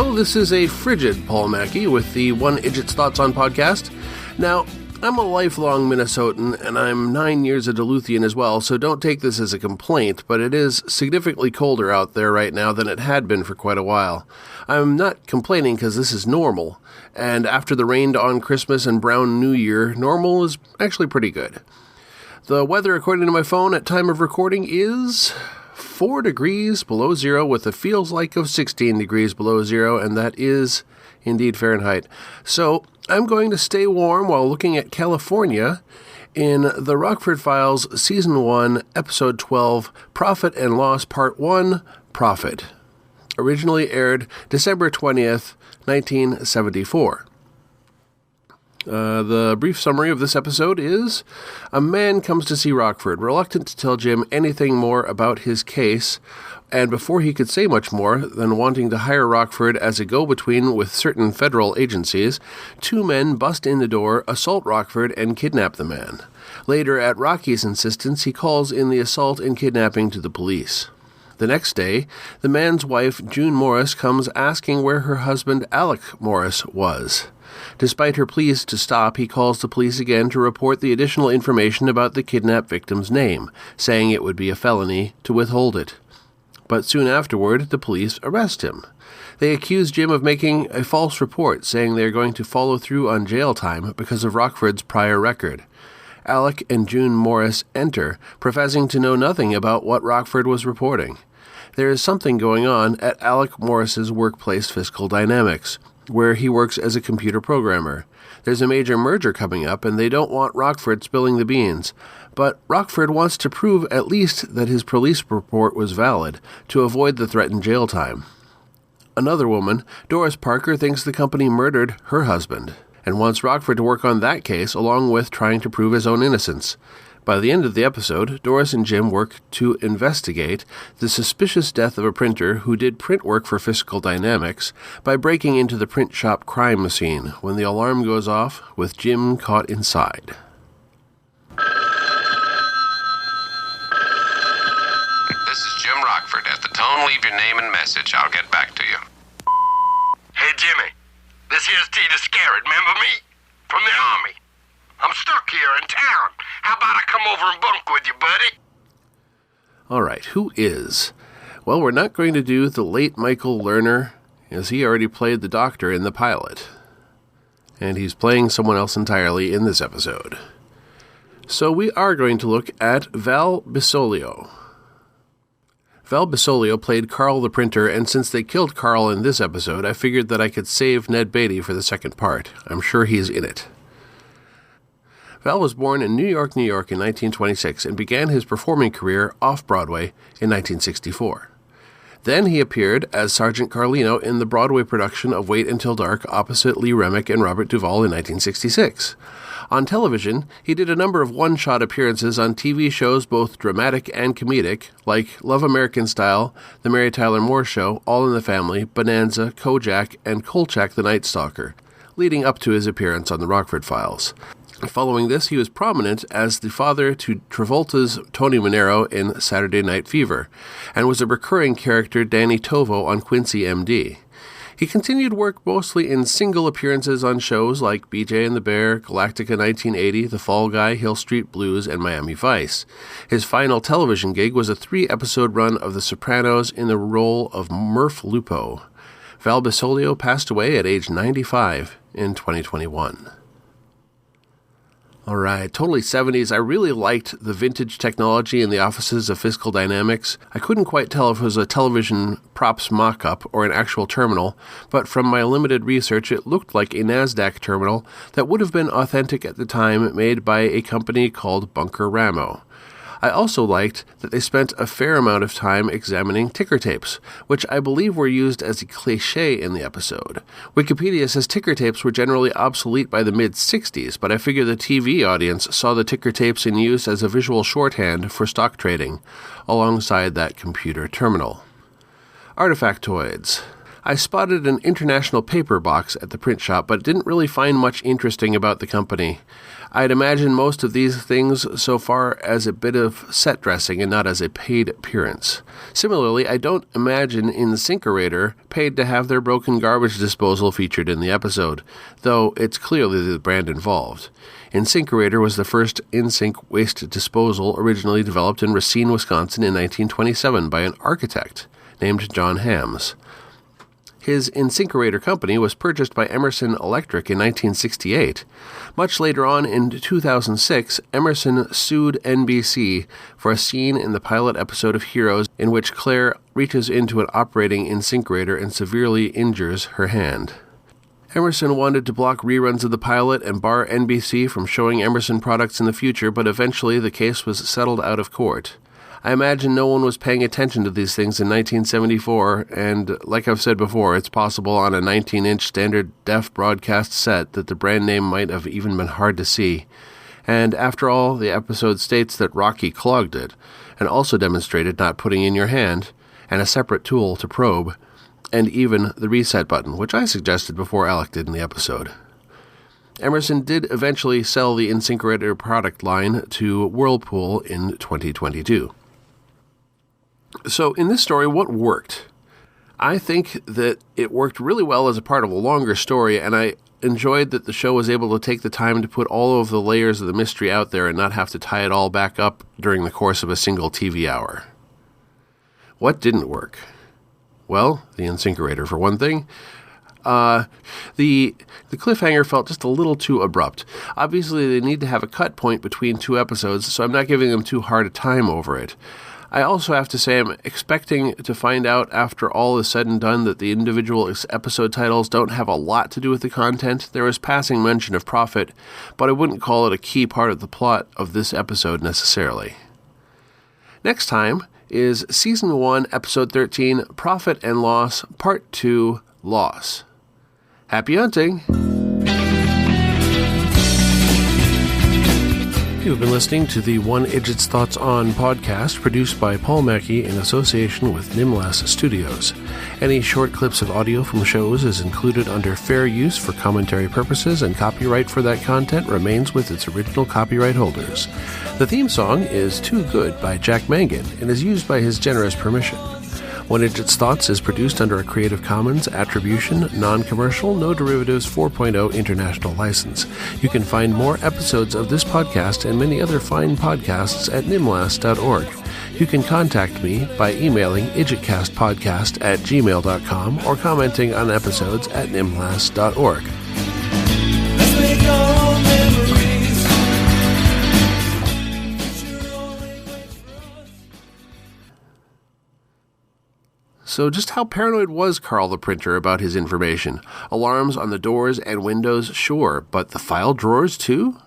Hello, this is a frigid Paul Mackey with the One Idjit's Thoughts on podcast. Now, I'm a lifelong Minnesotan, and I'm 9 years a Duluthian as well, so don't take this as a complaint, but it is significantly colder out there right now than it had been for quite a while. I'm not complaining because this is normal, and after the rained on Christmas and brown New Year, normal is actually pretty good. The weather, according to my phone at time of recording, is 4 degrees below zero with a feels like of 16 degrees below zero, and that is indeed Fahrenheit. So I'm going to stay warm while looking at California in the Rockford Files Season 1, Episode 12, Profit and Loss Part 1, Profit. Originally aired December 20th, 1974. The brief summary of this episode is, a man comes to see Rockford, reluctant to tell Jim anything more about his case, and before he could say much more than wanting to hire Rockford as a go-between with certain federal agencies, two men bust in the door, assault Rockford, and kidnap the man. Later, at Rocky's insistence, he calls in the assault and kidnapping to the police. The next day, the man's wife, June Morris, comes asking where her husband, Alec Morris, was. Despite her pleas to stop, he calls the police again to report the additional information about the kidnapped victim's name, saying it would be a felony to withhold it. But soon afterward, the police arrest him. They accuse Jim of making a false report, saying they are going to follow through on jail time because of Rockford's prior record. Alec and June Morris enter, professing to know nothing about what Rockford was reporting. There is something going on at Alec Morris's workplace Fiscal Dynamics, where he works as a computer programmer. There's a major merger coming up, and they don't want Rockford spilling the beans. But Rockford wants to prove at least that his police report was valid, to avoid the threatened jail time. Another woman, Doris Parker, thinks the company murdered her husband, and wants Rockford to work on that case along with trying to prove his own innocence. By the end of the episode, Doris and Jim work to investigate the suspicious death of a printer who did print work for Fiscal Dynamics by breaking into the print shop crime scene when the alarm goes off with Jim caught inside. This is Jim Rockford. At the tone, leave your name and message. I'll get back to you. Hey, Jimmy. This here's Tita Scarrett, remember me? From the Army. I'm stuck here in town. How about I come over and bunk with you, buddy? All right, who is? Well, we're not going to do the late Michael Lerner, as he already played the Doctor in the pilot. And he's playing someone else entirely in this episode. So we are going to look at Val Bisolio. Val Bisolio played Carl the Printer, and since they killed Carl in this episode, I figured that I could save Ned Beatty for the second part. I'm sure he's in it. Val was born in New York, New York in 1926 and began his performing career off-Broadway in 1964. Then he appeared as Sergeant Carlino in the Broadway production of Wait Until Dark opposite Lee Remick and Robert Duvall in 1966. On television, he did a number of one-shot appearances on TV shows both dramatic and comedic, like Love American Style, The Mary Tyler Moore Show, All in the Family, Bonanza, Kojak, and Kolchak the Night Stalker, leading up to his appearance on the Rockford Files. Following this, he was prominent as the father to Travolta's Tony Manero in Saturday Night Fever, and was a recurring character Danny Tovo on Quincy MD. He continued work mostly in single appearances on shows like BJ and the Bear, Galactica 1980, The Fall Guy, Hill Street Blues, and Miami Vice. His final television gig was a 3-episode run of The Sopranos in the role of Murph Lupo. Val Bisolio passed away at age 95 in 2021. All right, totally 70s. I really liked the vintage technology in the offices of Fiscal Dynamics. I couldn't quite tell if it was a television props mock-up or an actual terminal, but from my limited research, it looked like a NASDAQ terminal that would have been authentic at the time, made by a company called Bunker Ramo. I also liked that they spent a fair amount of time examining ticker tapes, which I believe were used as a cliché in the episode. Wikipedia says ticker tapes were generally obsolete by the mid-60s, but I figure the TV audience saw the ticker tapes in use as a visual shorthand for stock trading, alongside that computer terminal. Artifactoids. I spotted an international paper box at the print shop, but didn't really find much interesting about the company. I'd imagine most of these things so far as a bit of set dressing and not as a paid appearance. Similarly, I don't imagine InSinkErator paid to have their broken garbage disposal featured in the episode, though it's clearly the brand involved. InSinkErator was the first in-sink waste disposal originally developed in Racine, Wisconsin in 1927 by an architect named John Hams. His InSinkErator company was purchased by Emerson Electric in 1968. Much later on, in 2006, Emerson sued NBC for a scene in the pilot episode of Heroes in which Claire reaches into an operating InSinkErator and severely injures her hand. Emerson wanted to block reruns of the pilot and bar NBC from showing Emerson products in the future, but eventually the case was settled out of court. I imagine no one was paying attention to these things in 1974, and like I've said before, it's possible on a 19-inch standard def broadcast set that the brand name might have even been hard to see. And after all, the episode states that Rocky clogged it, and also demonstrated not putting in your hand, and a separate tool to probe, and even the reset button, which I suggested before Alec did in the episode. Emerson did eventually sell the InSinkErator product line to Whirlpool in 2022. So in this story, what worked? I think that it worked really well as a part of a longer story, and I enjoyed that the show was able to take the time to put all of the layers of the mystery out there and not have to tie it all back up during the course of a single TV hour. What didn't work? Well, the InSinkErator, for one thing. The cliffhanger felt just a little too abrupt. Obviously, they need to have a cut point between two episodes, so I'm not giving them too hard a time over it. I also have to say I'm expecting to find out after all is said and done that the individual episode titles don't have a lot to do with the content. There is passing mention of profit, but I wouldn't call it a key part of the plot of this episode necessarily. Next time is Season 1, Episode 13, Profit and Loss, Part 2, Loss. Happy hunting! You've been listening to the One Idjit's Thoughts On podcast, produced by Paul Mackey in association with Nimlas Studios. Any short clips of audio from shows is included under fair use for commentary purposes, and copyright for that content remains with its original copyright holders. The theme song is Too Good by Jack Mangan and is used by his generous permission. One Idjit's Thoughts is produced under a Creative Commons Attribution, Non-Commercial, No Derivatives 4.0 International License. You can find more episodes of this podcast and many other fine podcasts at nimlas.org. You can contact me by emailing idjitcastpodcast@gmail.com or commenting on episodes at nimlas.org. Let's make our own memories. So just how paranoid was Carl the printer about his information? Alarms on the doors and windows, sure, but the file drawers too?